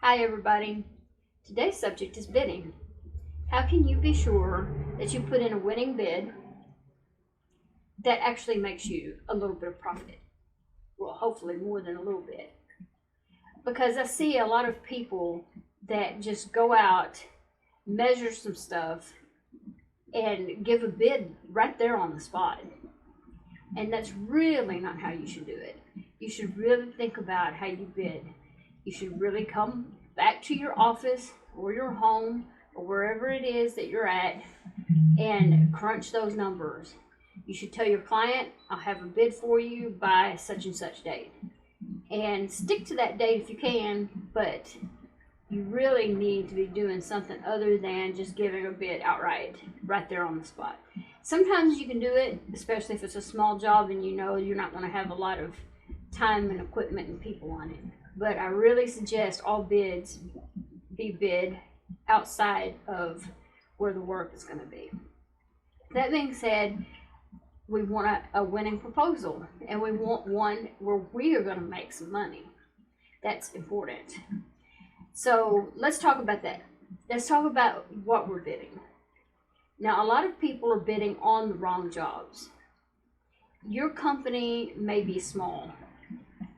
Hi everybody. Today's subject is bidding. How can you be sure that you put in a winning bid that actually makes you a little bit of profit? Well, hopefully more than a little bit. Because I see a lot of people that just go out, measure some stuff, and give a bid right there on the spot. And that's really not how you should do it. You should really think about how you bid. You should really come back to your office or your home or wherever it is that you're at and crunch those numbers. You should tell your client, I'll have a bid for you by such and such date. And stick to that date if you can, but you really need to be doing something other than just giving a bid outright, right there on the spot. Sometimes you can do it, especially if it's a small job and you know you're not going to have a lot of time and equipment and people on it. But I really suggest all bids be bid outside of where the work is going to be. That being said, we want a winning proposal, and we want one where we are going to make some money. That's important. So let's talk about that. Let's talk about what we're bidding. Now, a lot of people are bidding on the wrong jobs. Your company may be small,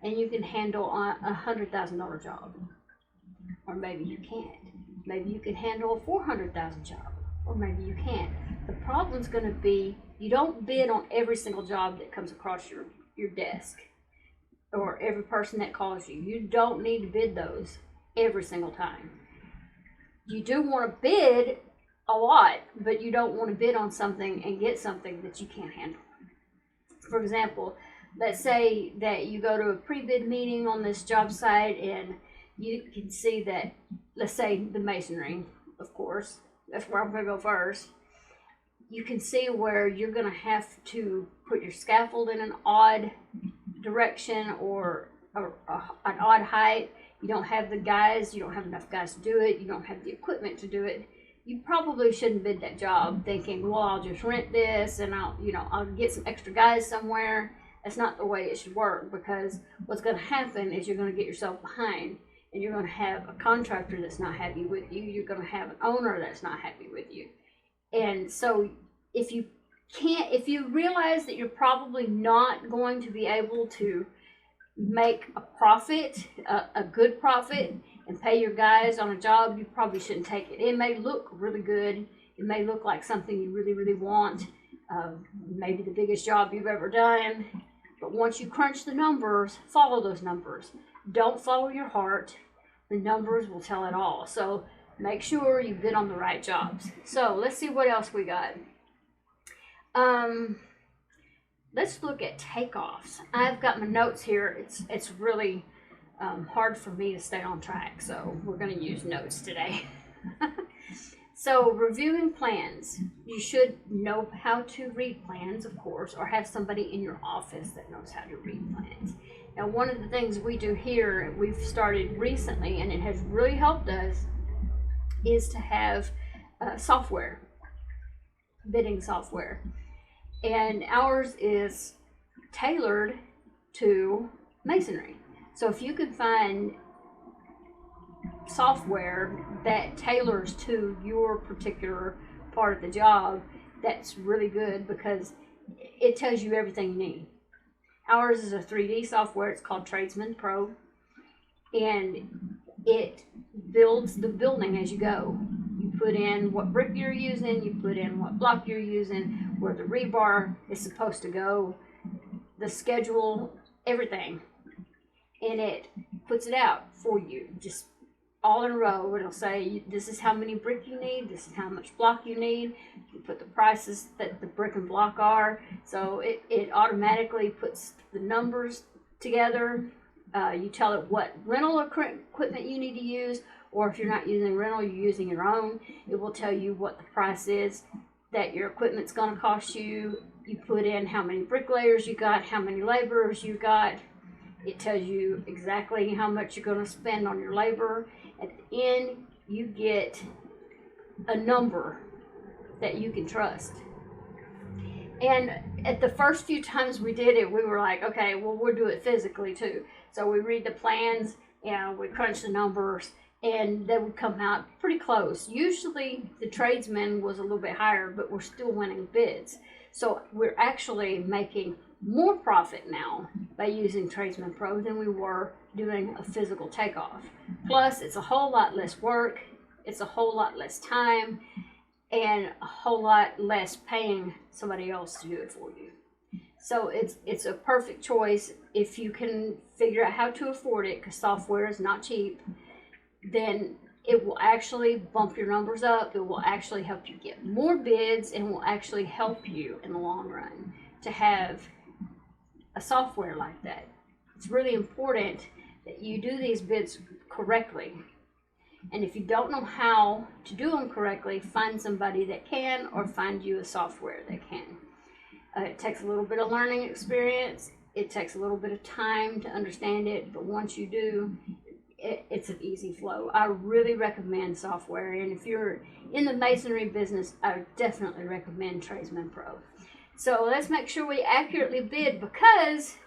and you can handle a $100,000 job, or maybe you can't. Maybe you can handle a $400,000 job, or maybe you can't. The problem's going to be you don't bid on every single job that comes across your desk, or every person that calls you. You don't need to bid those every single time. You do want to bid a lot, but you don't want to bid on something and get something that you can't handle. For example, let's say that you go to a pre-bid meeting on this job site and you can see that, let's say the masonry, of course, that's where I'm going to go first. You can see where you're going to have to put your scaffold in an odd direction or an odd height. You don't have the guys, you don't have enough guys to do it, you don't have the equipment to do it. You probably shouldn't bid that job thinking, well, I'll just rent this and I'll get some extra guys somewhere. That's not the way it should work, because what's going to happen is you're going to get yourself behind, and you're going to have a contractor that's not happy with you. You're going to have an owner that's not happy with you. And so if you realize that you're probably not going to be able to make a profit, a good profit, and pay your guys on a job, you probably shouldn't take it. It may look really good. It may look like something you really, really want. Maybe the biggest job you've ever done. But once you crunch the numbers, follow those numbers. Don't follow your heart. The numbers will tell it all. So make sure you bid on the right jobs. So let's see what else we got. Let's look at takeoffs. I've got my notes here. It's really hard for me to stay on track, so we're going to use notes today. So reviewing plans. You should know how to read plans, of course, or have somebody in your office that knows how to read plans. Now, one of the things we do here, we've started recently, and it has really helped us, is to have software, bidding software. And ours is tailored to masonry. So if you could find software that tailors to your particular part of the job, that's really good, because it tells you everything you need. Ours is a 3D software. It's called Tradesman Pro, and it builds the building as you go. You put in what brick you're using, you put in what block you're using, where the rebar is supposed to go, the schedule, everything. And it puts it out for you, just all in a row. It'll say, this is how many brick you need, this is how much block you need. You put the prices that the brick and block are. So it automatically puts the numbers together. You tell it what rental equipment you need to use, or if you're not using rental, you're using your own. It will tell you what the price is that your equipment's going to cost you. You put in how many bricklayers you got, how many laborers you got. It tells you exactly how much you're going to spend on your labor. At the end, you get a number that you can trust. And at the first few times we did it, we were like, okay, well, we'll do it physically too. So we read the plans, we crunch the numbers, and they would come out pretty close. Usually the tradesman was a little bit higher, but we're still winning bids. So we're actually making more profit now by using Tradesman Pro than we were doing a physical takeoff. Plus, it's a whole lot less work, it's a whole lot less time, and a whole lot less paying somebody else to do it for you. So it's a perfect choice if you can figure out how to afford it, because software is not cheap. Then it will actually bump your numbers up. It will actually help you get more bids, and will actually help you in the long run to have a software like that. It's really important that you do these bids correctly. And if you don't know how to do them correctly, find somebody that can, or find you a software that can. It takes a little bit of learning experience. It takes a little bit of time to understand it, but once you do, it's an easy flow. I really recommend software, and if you're in the masonry business, I definitely recommend Tradesman Pro. So let's make sure we accurately bid, because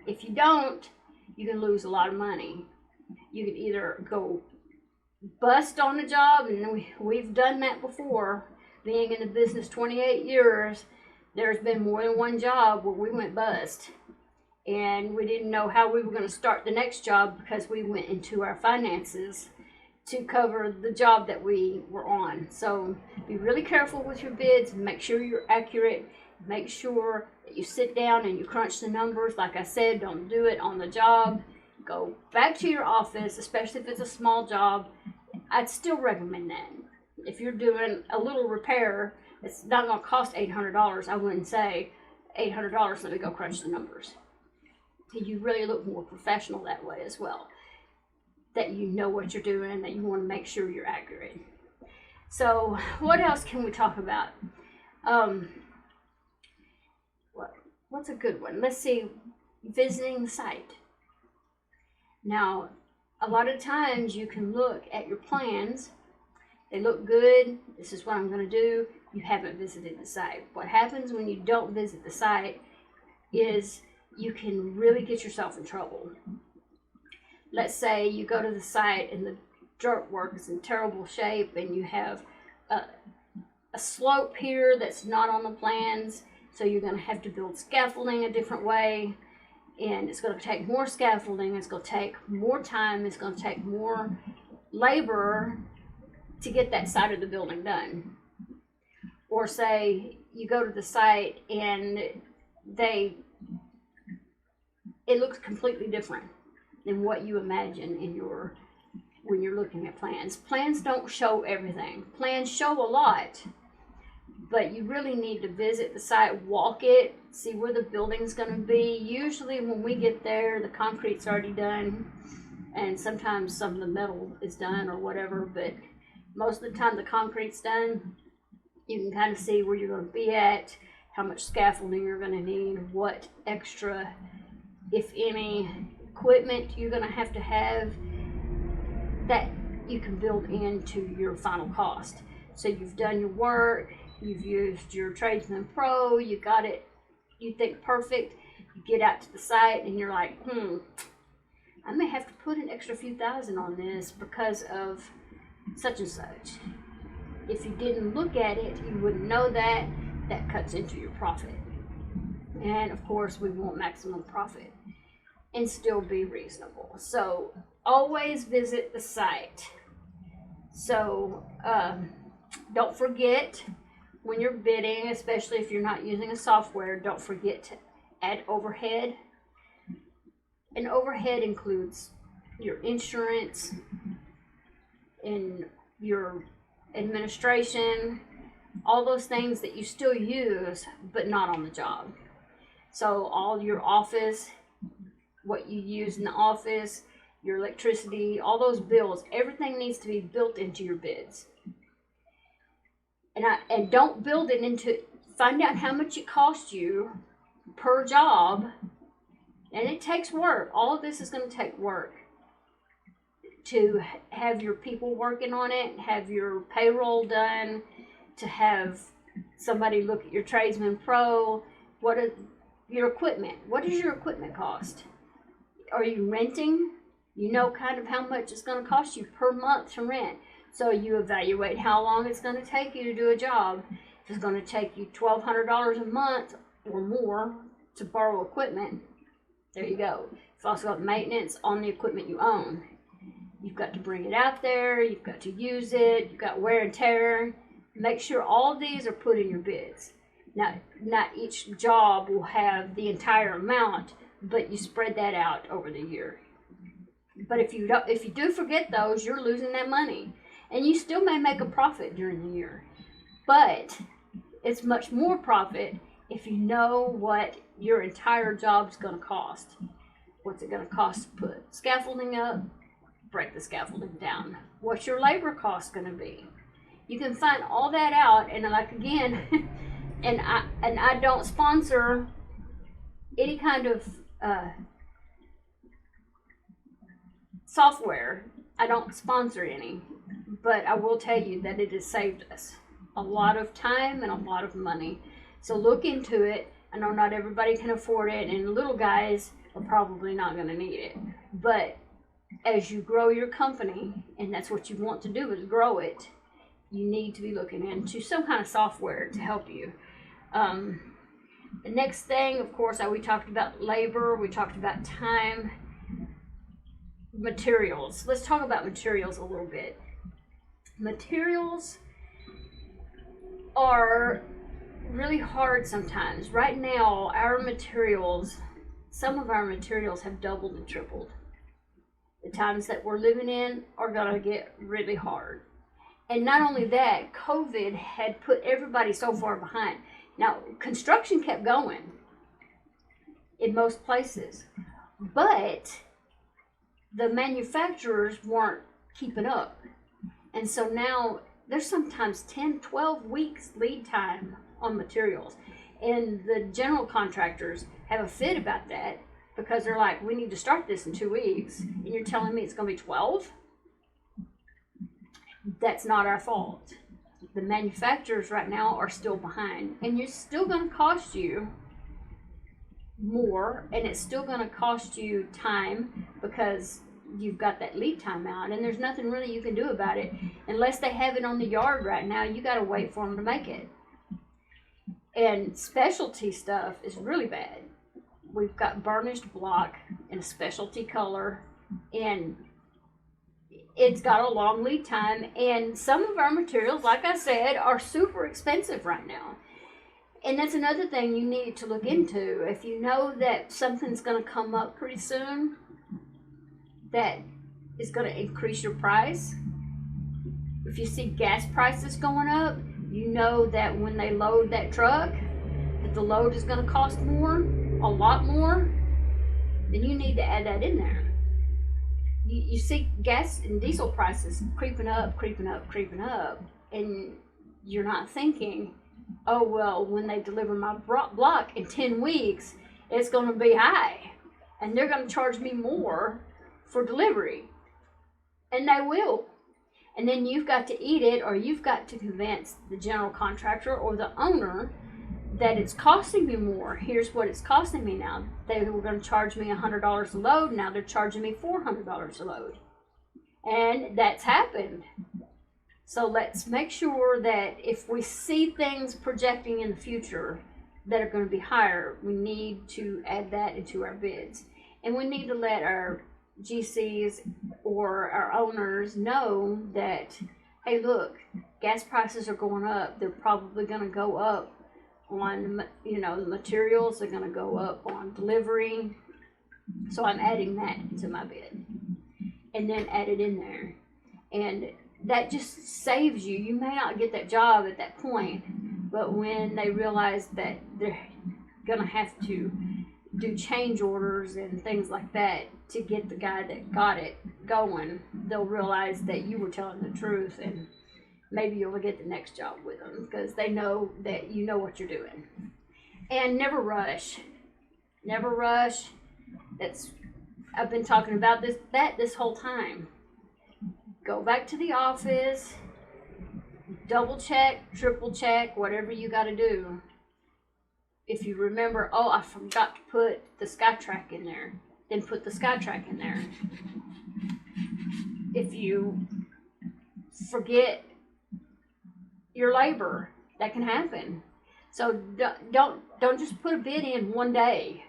if you don't, you can lose a lot of money. You can either go bust on the job, and we've done that before. Being in the business 28 years, there's been more than one job where we went bust. And we didn't know how we were going to start the next job, because we went into our finances to cover the job that we were on. So be really careful with your bids. Make sure you're accurate. Make sure that you sit down and you crunch the numbers. Like I said, don't do it on the job. Go back to your office, especially if it's a small job. I'd still recommend that. If you're doing a little repair, it's not going to cost $800. I wouldn't say $800, let me go crunch the numbers. You really look more professional that way as well. That you know what you're doing, that you want to make sure you're accurate. So what else can we talk about? What's a good one? Let's see, visiting the site. Now, a lot of times you can look at your plans. They look good. This is what I'm going to do. You haven't visited the site. What happens when you don't visit the site is you can really get yourself in trouble. Let's say you go to the site and the dirt work is in terrible shape, and you have a slope here that's not on the plans, so you're going to have to build scaffolding a different way, and it's going to take more scaffolding, it's going to take more time, it's going to take more labor to get that side of the building done. Or say you go to the site and it looks completely different than what you imagine when you're looking at plans. Plans don't show everything. Plans show a lot, but you really need to visit the site, walk it, see where the building's going to be. Usually when we get there, the concrete's already done, and sometimes some of the metal is done or whatever, but most of the time the concrete's done. You can kind of see where you're going to be at, how much scaffolding you're going to need, what extra, if any, equipment you're going to have that you can build into your final cost. So you've done your work, you've used your Tradesman Pro, you got it, you think perfect, you get out to the site and you're like, I may have to put an extra few thousand on this because of such and such. If you didn't look at it, you wouldn't know that. That cuts into your profit. And of course, we want maximum profit and still be reasonable. So always visit the site. So don't forget when you're bidding, especially if you're not using a software, don't forget to add overhead. And overhead includes your insurance and your administration, all those things that you still use but not on the job. So all your office, what you use in the office, your electricity, all those bills, everything needs to be built into your bids. And don't build it into, find out how much it costs you per job, and it takes work. All of this is going to take work. To have your people working on it, have your payroll done, to have somebody look at your Tradesman Pro. What is your equipment? What does your equipment cost? Are you renting You know kind of how much it's going to cost you per month to rent. So you evaluate how long it's going to take you to do a job. If it's going to take you $1,200 a month or more to borrow equipment, there you go. You've also got maintenance on the equipment you own. You've got to bring it out there. You've got to use it. You've got wear and tear. Make sure all of these are put in your bids. Now, not each job will have the entire amount, but you spread that out over the year. But if you do forget those, you're losing that money. And you still may make a profit during the year. But it's much more profit if you know what your entire job is going to cost. What's it going to cost to put scaffolding up? Break the scaffolding down. What's your labor cost going to be? You can find all that out. And like again, and I don't sponsor any kind of software. I don't sponsor any, but I will tell you that it has saved us a lot of time and a lot of money. So look into it. I know not everybody can afford it, and little guys are probably not going to need it. But as you grow your company, and that's what you want to do is grow it, you need to be looking into some kind of software to help you. The next thing, of course, we talked about labor, we talked about time, materials. Let's talk about materials a little bit. Materials are really hard sometimes. Right now, some of our materials have doubled and tripled. The times that we're living in are going to get really hard. And not only that, COVID had put everybody so far behind. Now, construction kept going in most places, but the manufacturers weren't keeping up. And so now there's sometimes 10, 12 weeks lead time on materials. And the general contractors have a fit about that because they're like, we need to start this in 2 weeks. And you're telling me it's going to be 12? That's not our fault. The manufacturers right now are still behind. And it's still going to cost you more, and it's still going to cost you time because you've got that lead time out, and there's nothing really you can do about it. Unless they have it on the yard right now, you got to wait for them to make it. And specialty stuff is really bad. We've got burnished block in a specialty color, and it's got a long lead time, and some of our materials, like I said, are super expensive right now. And that's another thing you need to look into. If you know that something's going to come up pretty soon that is going to increase your price, if you see gas prices going up, you know that when they load that truck, that the load is going to cost more, a lot more, then you need to add that in there. You see gas and diesel prices creeping up, and you're not thinking, oh, well, when they deliver my block in 10 weeks, it's going to be high, and they're going to charge me more for delivery, and they will. And then you've got to eat it, or you've got to convince the general contractor or the owner that it's costing me more. Here's what it's costing me now. They were going to charge me $100 a load. Now they're charging me $400 a load. And that's happened. So let's make sure that if we see things projecting in the future that are going to be higher, we need to add that into our bids. And we need to let our GCs or our owners know that, hey, look, gas prices are going up. They're probably going to go up on, the materials. They're going to go up on delivery. So I'm adding that to my bid, and then add it in there. And that just saves you. You may not get that job at that point, but when they realize that they're going to have to do change orders and things like that to get the guy that got it going, they'll realize that you were telling the truth, and maybe you'll get the next job with them because they know that you know what you're doing. And never rush. Never rush. I've been talking about this whole time. Go back to the office, double check, triple check, whatever you got to do. If you remember, oh, I forgot to put the SkyTrack in there, then put the SkyTrack in there. if you forget your labor, that can happen. So don't just put a bid in one day.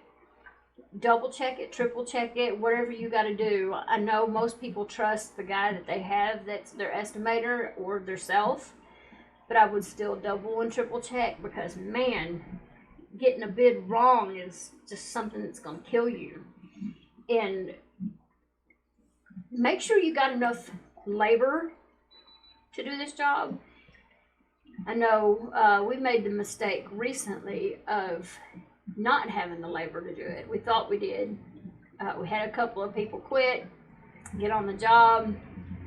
Double check it, triple check it, whatever you got to do. I know most people trust the guy that they have that's their estimator or their self, but I would still double and triple check, because man, getting a bid wrong is just something that's going to kill you. And make sure you got enough labor to do this job. I know we made the mistake recently of not having the labor to do it. We thought we did. We had a couple of people quit, get on the job.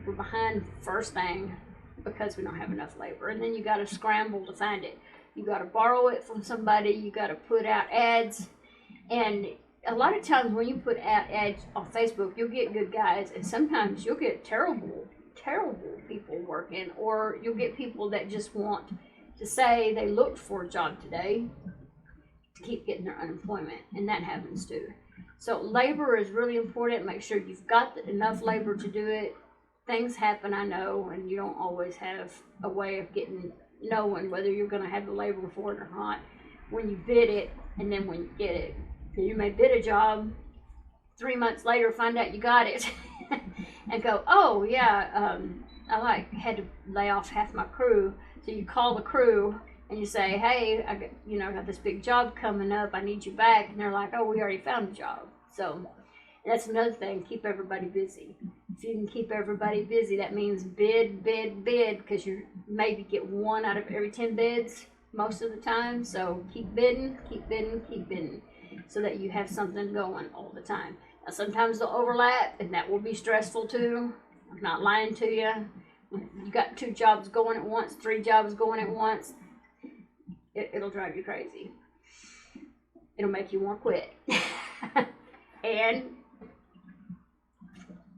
We're behind first thing because we don't have enough labor. And then you got to scramble to find it. You got to borrow it from somebody. You got to put out ads. And a lot of times when you put out ads on Facebook, you'll get good guys. And sometimes you'll get terrible people working. Or you'll get people that just want to say they looked for a job today to keep getting their unemployment, and that happens too. So labor is really important. Make sure you've got enough labor to do it. Things happen, I know, and you don't always have a way of knowing whether you're going to have the labor for it or not when you bid it, and then when you get it. So you may bid a job, 3 months later find out you got it and go, oh yeah, I had to lay off half my crew. So you call the crew and you say, hey, I got this big job coming up. I need you back. And they're like, oh, we already found a job. So that's another thing. Keep everybody busy. If you can keep everybody busy, that means bid, because you maybe get 1 out of every 10 bids most of the time. So keep bidding, so that you have something going all the time. Now, sometimes they'll overlap, and that will be stressful too. I'm not lying to you. You got 2 jobs going at once, 3 jobs going at once. It'll drive you crazy. It'll make you want to quit. And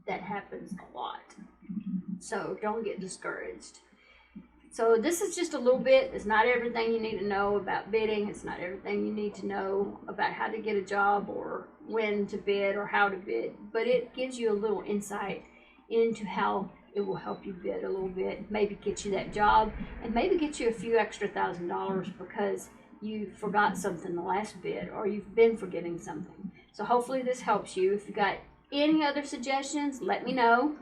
that happens a lot. So don't get discouraged. So this is just a little bit. It's not everything you need to know about bidding. It's not everything you need to know about how to get a job or when to bid or how to bid. But it gives you a little insight into how it will help you bid a little bit, maybe get you that job, and maybe get you a few extra $1,000 because you forgot something the last bid, or you've been forgetting something. So hopefully this helps you. If you got any other suggestions, let me know.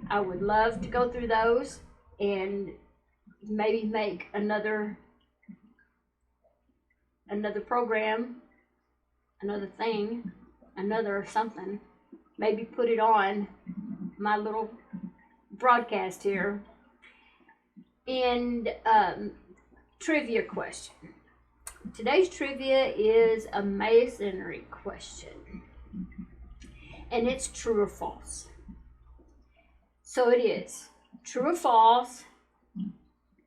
I would love to go through those and maybe make another program, another thing, another something. Maybe put it on my little broadcast here. And trivia question. Today's trivia is a masonry question, and it's true or false. So it is true or false.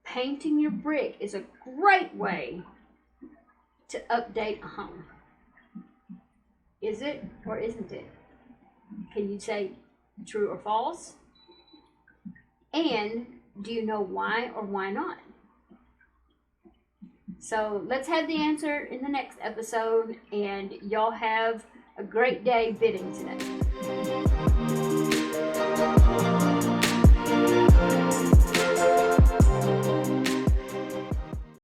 Painting your brick is a great way to update a home. Is it or isn't it? Can you say true or false? And do you know why or why not? So let's have the answer in the next episode, and y'all have a great day bidding today.